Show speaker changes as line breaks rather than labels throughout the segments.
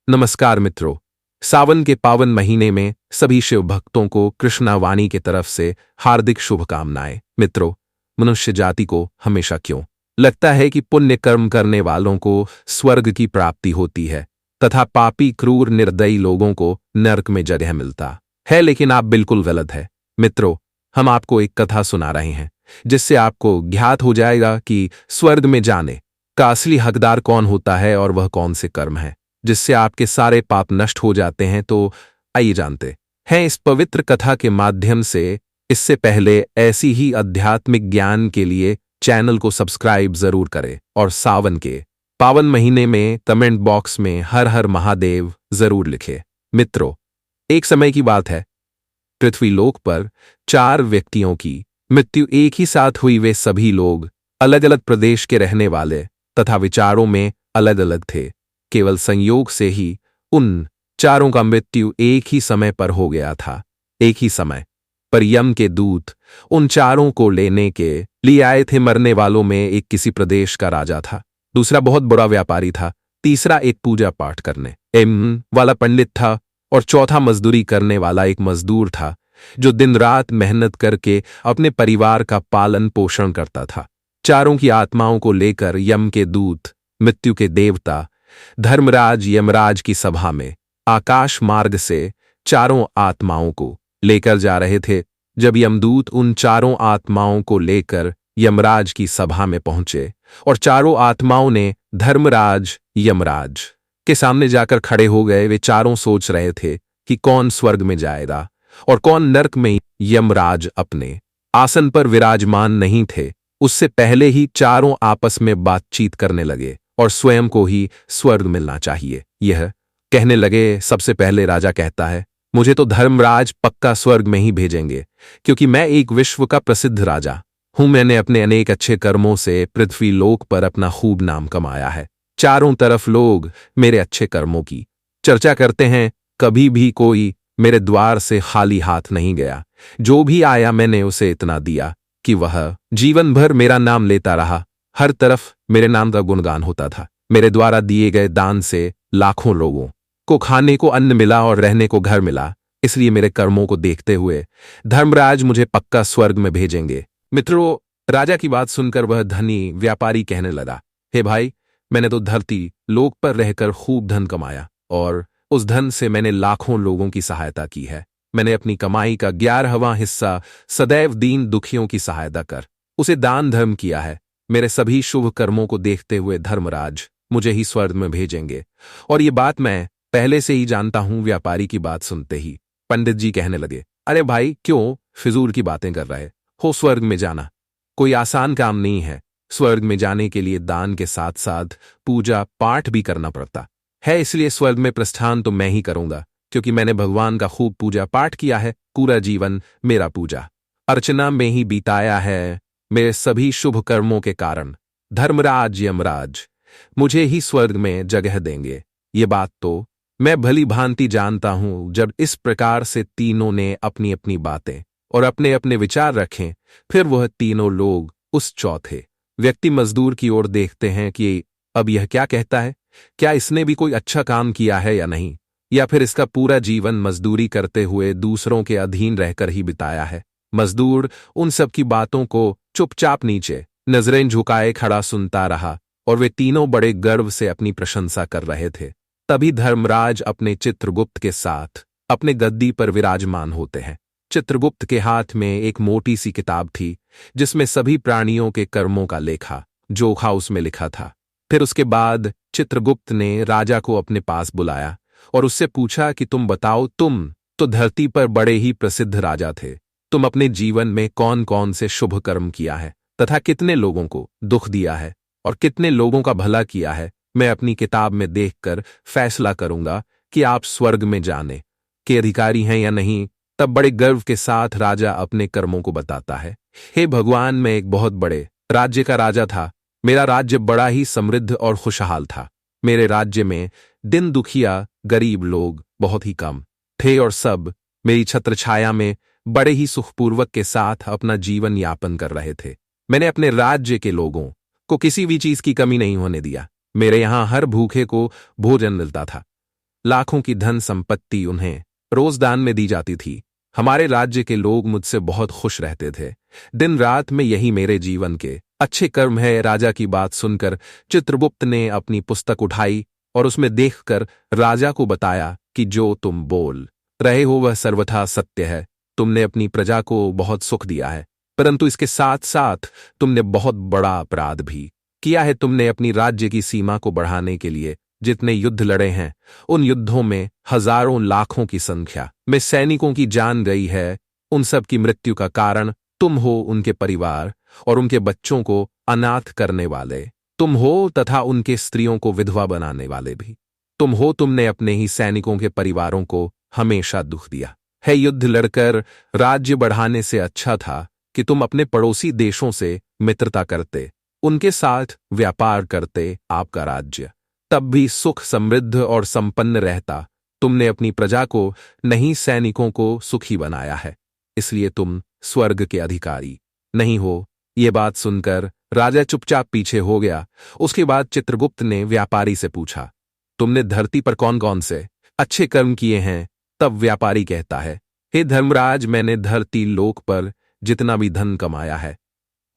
नमस्कार मित्रों। सावन के पावन महीने में सभी शिव भक्तों को कृष्णावाणी की तरफ से हार्दिक शुभकामनाएं। मित्रों, मनुष्य जाति को हमेशा क्यों लगता है कि पुण्य कर्म करने वालों को स्वर्ग की प्राप्ति होती है तथा पापी क्रूर निर्दयी लोगों को नरक में जगह मिलता है, लेकिन आप बिल्कुल गलत है। मित्रों, हम आपको एक कथा सुना रहे हैं जिससे आपको ज्ञात हो जाएगा कि स्वर्ग में जाने का असली हकदार कौन होता है और वह कौन से कर्म है जिससे आपके सारे पाप नष्ट हो जाते हैं। तो आइए जानते हैं इस पवित्र कथा के माध्यम से। इससे पहले ऐसी ही आध्यात्मिक ज्ञान के लिए चैनल को सब्सक्राइब जरूर करें और सावन के पावन महीने में कमेंट बॉक्स में हर हर महादेव जरूर लिखें। मित्रों, एक समय की बात है, पृथ्वीलोक पर 4 व्यक्तियों की मृत्यु एक ही साथ हुई। वे सभी लोग अलग अलग प्रदेश के रहने वाले तथा विचारों में अलग अलग थे। केवल संयोग से ही उन चारों का मृत्यु एक ही समय पर हो गया था। एक ही समय पर यम के दूत उन चारों को लेने के लिए आए थे। मरने वालों में एक किसी प्रदेश का राजा था, दूसरा बहुत बड़ा व्यापारी था, तीसरा एक पूजा पाठ करने वाला पंडित था और चौथा मजदूरी करने वाला एक मजदूर था जो दिन रात मेहनत करके अपने परिवार का पालन पोषण करता था। चारों की आत्माओं को लेकर यम के दूत, मृत्यु के देवता धर्मराज यमराज की सभा में आकाश मार्ग से चारों आत्माओं को लेकर जा रहे थे। जब यमदूत उन चारों आत्माओं को लेकर यमराज की सभा में पहुंचे और चारों आत्माओं ने धर्मराज यमराज के सामने जाकर खड़े हो गए, वे चारों सोच रहे थे कि कौन स्वर्ग में जाएगा और कौन नरक में। यमराज अपने आसन पर विराजमान नहीं थे, उससे पहले ही चारों आपस में बातचीत करने लगे और स्वयं को ही स्वर्ग मिलना चाहिए यह कहने लगे। सबसे पहले राजा कहता है, मुझे तो धर्मराज पक्का स्वर्ग में ही भेजेंगे, क्योंकि मैं एक विश्व का प्रसिद्ध राजा हूं। मैंने अपने अनेक अच्छे कर्मों से पृथ्वी लोक पर अपना खूब नाम कमाया है। चारों तरफ लोग मेरे अच्छे कर्मों की चर्चा करते हैं। कभी भी कोई मेरे द्वार से खाली हाथ नहीं गया। जो भी आया मैंने उसे इतना दिया कि वह जीवन भर मेरा नाम लेता रहा। हर तरफ मेरे नाम का गुणगान होता था। मेरे द्वारा दिए गए दान से लाखों लोगों को खाने को अन्न मिला और रहने को घर मिला। इसलिए मेरे कर्मों को देखते हुए धर्मराज मुझे पक्का स्वर्ग में भेजेंगे। मित्रों, राजा की बात सुनकर वह धनी व्यापारी कहने लगा, हे भाई, मैंने तो धरती लोक पर रहकर खूब धन कमाया और उस धन से मैंने लाखों लोगों की सहायता की है। मैंने अपनी कमाई का 11वां हिस्सा सदैव दीन दुखियों की सहायता कर उसे दान धर्म किया है। मेरे सभी शुभ कर्मों को देखते हुए धर्मराज मुझे ही स्वर्ग में भेजेंगे, और ये बात मैं पहले से ही जानता हूं। व्यापारी की बात सुनते ही पंडित जी कहने लगे, अरे भाई, क्यों फिजूल की बातें कर रहे हो? स्वर्ग में जाना कोई आसान काम नहीं है। स्वर्ग में जाने के लिए दान के साथ साथ पूजा पाठ भी करना पड़ता है। इसलिए स्वर्ग में प्रस्थान तो मैं ही करूंगा, क्योंकि मैंने भगवान का खूब पूजा पाठ किया है। पूरा जीवन मेरा पूजा अर्चना में ही बीताया है। मेरे सभी शुभ कर्मों के कारण धर्मराज यमराज मुझे ही स्वर्ग में जगह देंगे। ये बात तो मैं भली भांति जानता हूं। जब इस प्रकार से तीनों ने अपनी अपनी बातें और अपने अपने विचार रखें, फिर वह तीनों लोग उस चौथे व्यक्ति मजदूर की ओर देखते हैं कि अब यह क्या कहता है। क्या इसने भी कोई अच्छा काम किया है या नहीं, या फिर इसका पूरा जीवन मजदूरी करते हुए दूसरों के अधीन रहकर ही बिताया है। मजदूर उन सब की बातों को चुपचाप नीचे नजरें झुकाए खड़ा सुनता रहा और वे तीनों बड़े गर्व से अपनी प्रशंसा कर रहे थे। तभी धर्मराज अपने चित्रगुप्त के साथ अपने गद्दी पर विराजमान होते हैं। चित्रगुप्त के हाथ में एक मोटी सी किताब थी जिसमें सभी प्राणियों के कर्मों का लेखा जोखा उसमें लिखा था। फिर उसके बाद चित्रगुप्त ने राजा को अपने पास बुलाया और उससे पूछा कि तुम बताओ, तुम तो धरती पर बड़े ही प्रसिद्ध राजा थे। तुम अपने जीवन में कौन कौन से शुभ कर्म किया है तथा कितने लोगों को दुख दिया है और कितने लोगों का भला किया है। मैं अपनी किताब में देखकर फैसला करूंगा कि आप स्वर्ग में जाने के अधिकारी हैं या नहीं। तब बड़े गर्व के साथ राजा अपने कर्मों को बताता है। हे भगवान, मैं एक बहुत बड़े राज्य का राजा था। मेरा राज्य बड़ा ही समृद्ध और खुशहाल था। मेरे राज्य में दिन दुखिया गरीब लोग बहुत ही कम थे और सब मेरी छत्रछाया में बड़े ही सुखपूर्वक के साथ अपना जीवन यापन कर रहे थे। मैंने अपने राज्य के लोगों को किसी भी चीज की कमी नहीं होने दिया। मेरे यहां हर भूखे को भोजन मिलता था। लाखों की धन संपत्ति उन्हें रोज दान में दी जाती थी। हमारे राज्य के लोग मुझसे बहुत खुश रहते थे। दिन रात में यही मेरे जीवन के अच्छे कर्म है। राजा की बात सुनकर चित्रगुप्त ने अपनी पुस्तक उठाई और उसमें देखकर राजा को बताया कि जो तुम बोल रहे हो वह सर्वथा सत्य है। तुमने अपनी प्रजा को बहुत सुख दिया है, परंतु इसके साथ साथ तुमने बहुत बड़ा अपराध भी किया है। तुमने अपनी राज्य की सीमा को बढ़ाने के लिए जितने युद्ध लड़े हैं, उन युद्धों में हजारों लाखों की संख्या में सैनिकों की जान गई है। उन सब की मृत्यु का कारण तुम हो, उनके परिवार और उनके बच्चों को अनाथ करने वाले तुम हो, तथा उनके स्त्रियों को विधवा बनाने वाले भी तुम हो। तुमने अपने ही सैनिकों के परिवारों को हमेशा दुख दिया है। युद्ध लड़कर राज्य बढ़ाने से अच्छा था कि तुम अपने पड़ोसी देशों से मित्रता करते, उनके साथ व्यापार करते। आपका राज्य तब भी सुख समृद्ध और संपन्न रहता। तुमने अपनी प्रजा को नहीं, सैनिकों को सुखी बनाया है, इसलिए तुम स्वर्ग के अधिकारी नहीं हो। ये बात सुनकर राजा चुपचाप पीछे हो गया। उसके बाद चित्रगुप्त ने व्यापारी से पूछा, तुमने धरती पर कौन कौन से अच्छे कर्म किए हैं? तब व्यापारी कहता है, हे धर्मराज, मैंने धरती लोक पर जितना भी धन कमाया है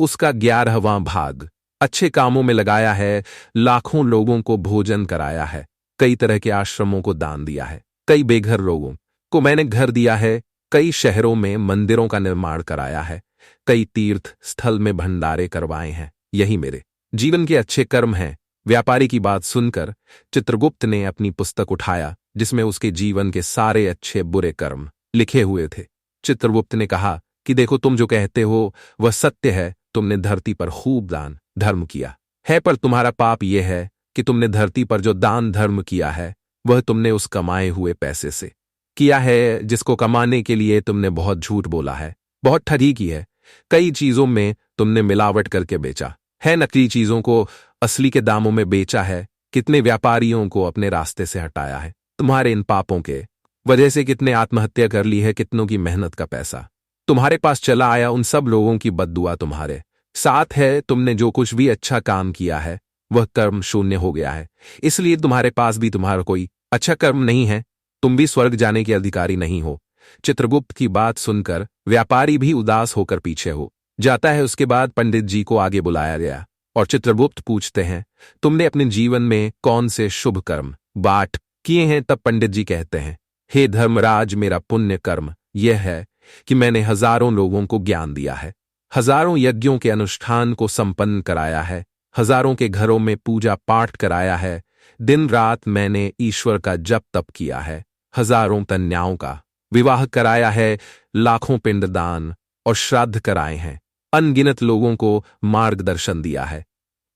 उसका 11वां भाग अच्छे कामों में लगाया है। लाखों लोगों को भोजन कराया है, कई तरह के आश्रमों को दान दिया है, कई बेघर लोगों को मैंने घर दिया है, कई शहरों में मंदिरों का निर्माण कराया है, कई तीर्थ स्थल में भंडारे करवाए हैं। यही मेरे जीवन के अच्छे कर्म हैं। व्यापारी की बात सुनकर चित्रगुप्त ने अपनी पुस्तक उठाया जिसमें उसके जीवन के सारे अच्छे बुरे कर्म लिखे हुए थे। चित्रगुप्त ने कहा कि देखो, तुम जो कहते हो वह सत्य है। तुमने धरती पर खूब दान धर्म किया है, पर तुम्हारा पाप यह है कि तुमने धरती पर जो दान धर्म किया है वह तुमने उस कमाए हुए पैसे से किया है, जिसको कमाने के लिए तुमने बहुत झूठ बोला है, बहुत ठगी की है। कई चीजों में तुमने मिलावट करके बेचा है, नकली चीजों को असली के दामों में बेचा है। कितने व्यापारियों को अपने रास्ते से हटाया है। तुम्हारे इन पापों के वजह से कितने आत्महत्या कर ली है। कितनों की मेहनत का पैसा तुम्हारे पास चला आया। उन सब लोगों की बद्दुआ तुम्हारे साथ है। तुमने जो कुछ भी अच्छा काम किया है वह कर्म शून्य हो गया है, इसलिए तुम्हारे पास भी तुम्हारा कोई अच्छा कर्म नहीं है। तुम भी स्वर्ग जाने के अधिकारी नहीं हो। चित्रगुप्त की बात सुनकर व्यापारी भी उदास होकर पीछे हो जाता है। उसके बाद पंडित जी को आगे बुलाया गया और चित्रगुप्त पूछते हैं, तुमने अपने जीवन में कौन से शुभ कर्म बाट किए हैं? तब पंडित जी कहते हैं, हे धर्मराज, मेरा पुण्य कर्म यह है कि मैंने हजारों लोगों को ज्ञान दिया है, हजारों यज्ञों के अनुष्ठान को संपन्न कराया है, हजारों के घरों में पूजा पाठ कराया है, दिन रात मैंने ईश्वर का जप तप किया है, हजारों कन्याओं का विवाह कराया है, लाखों पिंडदान और श्राद्ध कराए हैं, अनगिनत लोगों को मार्गदर्शन दिया है।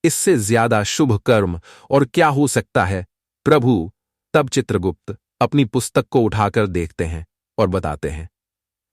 इससे ज्यादा शुभ कर्म और क्या हो सकता है प्रभु? तब चित्रगुप्त अपनी पुस्तक को उठाकर देखते हैं और बताते हैं,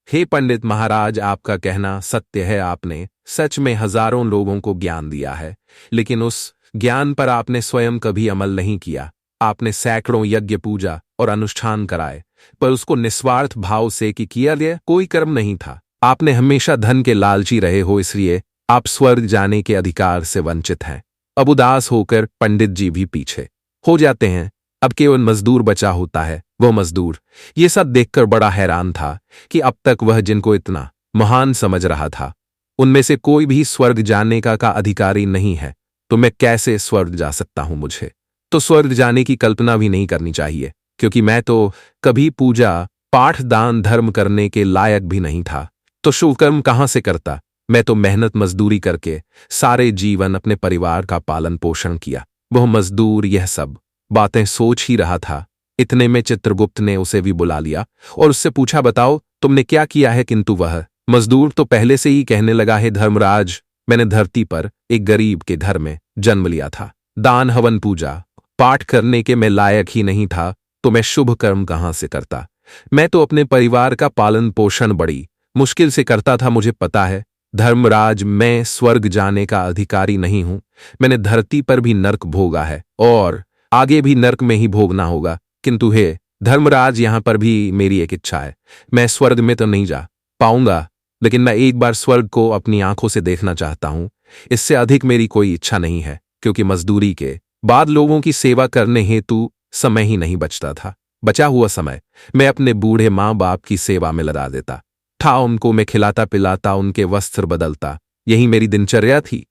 हे पंडित महाराज, आपका कहना सत्य है। आपने सच में हजारों लोगों को ज्ञान दिया है, लेकिन उस ज्ञान पर आपने स्वयं कभी अमल नहीं किया। आपने सैकड़ों यज्ञ पूजा और अनुष्ठान कराए, पर उसको निस्वार्थ भाव से कि किया गया कोई कर्म नहीं था। आपने हमेशा धन के लालची रहे हो, इसलिए आप स्वर्ग जाने के अधिकार से वंचित हैं। अब उदास होकर पंडित जी भी पीछे हो जाते हैं। अब केवल मजदूर बचा होता है। वह मजदूर ये सब देखकर बड़ा हैरान था कि अब तक वह जिनको इतना महान समझ रहा था उनमें से कोई भी स्वर्ग जाने का अधिकारी नहीं है। तो मैं कैसे स्वर्ग जा सकता हूं? मुझे तो स्वर्ग जाने की कल्पना भी नहीं करनी चाहिए, क्योंकि मैं तो कभी पूजा पाठ दान धर्म करने के लायक भी नहीं था। तो शुभ कर्म कहां से करता? मैं तो मेहनत मजदूरी करके सारे जीवन अपने परिवार का पालन पोषण किया। वह मजदूर यह सब बातें सोच ही रहा था। इतने में चित्रगुप्त ने उसे भी बुला लिया और उससे पूछा, बताओ तुमने क्या किया है? किंतु वह मजदूर तो पहले से ही कहने लगा, है धर्मराज, मैंने धरती पर एक गरीब के घर में जन्म लिया था। दान हवन पूजा पाठ करने के मैं लायक ही नहीं था, तो मैं शुभ कर्म कहां से करता? मैं तो अपने परिवार का पालन पोषण बड़ी मुश्किल से करता था। मुझे पता है धर्मराज, मैं स्वर्ग जाने का अधिकारी नहीं हूं। मैंने धरती पर भी नर्क भोगा है और आगे भी नर्क में ही भोगना होगा। किंतु हे धर्मराज, यहां पर भी मेरी एक इच्छा है। मैं स्वर्ग में तो नहीं जा पाऊंगा, लेकिन मैं एक बार स्वर्ग को अपनी आंखों से देखना चाहता हूं। इससे अधिक मेरी कोई इच्छा नहीं है, क्योंकि मजदूरी के बाद लोगों की सेवा करने हेतु समय ही नहीं बचता था। बचा हुआ समय मैं अपने बूढ़े माँ बाप की सेवा में लगा देता था। उनको मैं खिलाता पिलाता, उनके वस्त्र बदलता। यही मेरी दिनचर्या थी।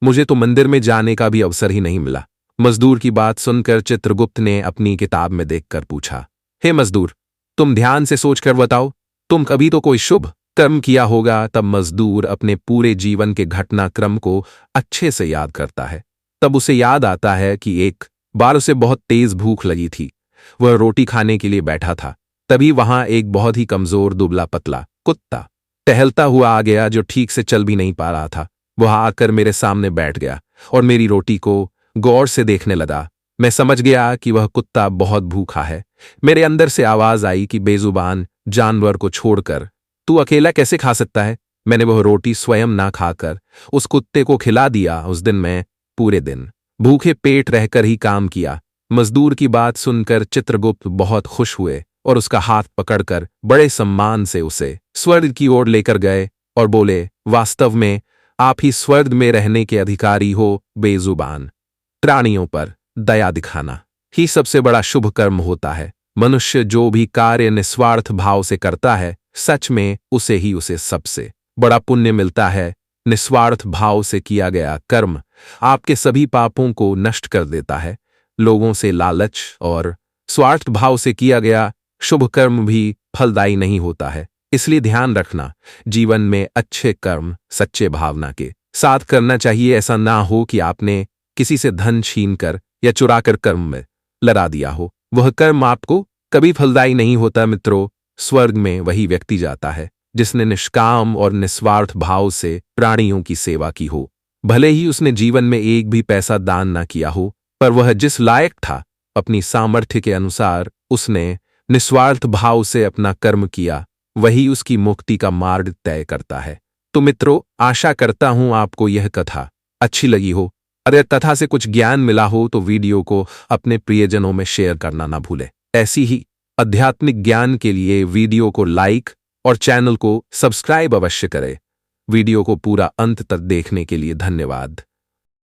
मुझे तो मंदिर में जाने का भी अवसर ही नहीं मिला। मजदूर की बात सुनकर चित्रगुप्त ने अपनी किताब में देखकर पूछा, हे मजदूर, तुम ध्यान से सोचकर बताओ, तुम कभी तो कोई शुभ कर्म किया होगा। तब मजदूर अपने पूरे जीवन के घटनाक्रम को अच्छे से याद करता है। तब उसे याद आता है कि एक बार उसे बहुत तेज भूख लगी थी। वह रोटी खाने के लिए बैठा था। तभी वहां एक बहुत ही कमजोर दुबला पतला कुत्ता टहलता हुआ आ गया, जो ठीक से चल भी नहीं पा रहा था। वह आकर मेरे सामने बैठ गया और मेरी रोटी को गौर से देखने लगा। मैं समझ गया कि वह कुत्ता बहुत भूखा है। मेरे अंदर से आवाज आई कि बेजुबान जानवर को छोड़कर तू अकेला कैसे खा सकता है। मैंने वह रोटी स्वयं ना खाकर उस कुत्ते को खिला दिया। उस दिन मैं पूरे दिन भूखे पेट रहकर ही काम किया। मजदूर की बात सुनकर चित्रगुप्त बहुत खुश हुए और उसका हाथ पकड़कर बड़े सम्मान से उसे स्वर्ग की ओर लेकर गए और बोले, वास्तव में आप ही स्वर्ग में रहने के अधिकारी हो। बेजुबान प्राणियों पर दया दिखाना ही सबसे बड़ा शुभ कर्म होता है। मनुष्य जो भी कार्य निस्वार्थ भाव से करता है, सच में उसे सबसे बड़ा पुण्य मिलता है। निस्वार्थ भाव से किया गया कर्म आपके सभी पापों को नष्ट कर देता है। लोगों से लालच और स्वार्थ भाव से किया गया शुभ कर्म भी फलदायी नहीं होता है। इसलिए ध्यान रखना, जीवन में अच्छे कर्म सच्चे भावना के साथ करना चाहिए। ऐसा ना हो कि आपने किसी से धन छीनकर या चुराकर कर्म में लड़ा दिया हो। वह कर्म आपको कभी फलदायी नहीं होता। मित्रों, स्वर्ग में वही व्यक्ति जाता है जिसने निष्काम और निस्वार्थ भाव से प्राणियों की सेवा की हो। भले ही उसने जीवन में एक भी पैसा दान ना किया हो, पर वह जिस लायक था, अपनी सामर्थ्य के अनुसार उसने निस्वार्थ भाव से अपना कर्म किया। वही उसकी मुक्ति का मार्ग तय करता है। तो मित्रों, आशा करता हूं आपको यह कथा अच्छी लगी हो। अगर कथा से कुछ ज्ञान मिला हो तो वीडियो को अपने प्रियजनों में शेयर करना ना भूलें। ऐसी ही आध्यात्मिक ज्ञान के लिए वीडियो को लाइक और चैनल को सब्सक्राइब अवश्य करें। वीडियो को पूरा अंत तक देखने के लिए धन्यवाद।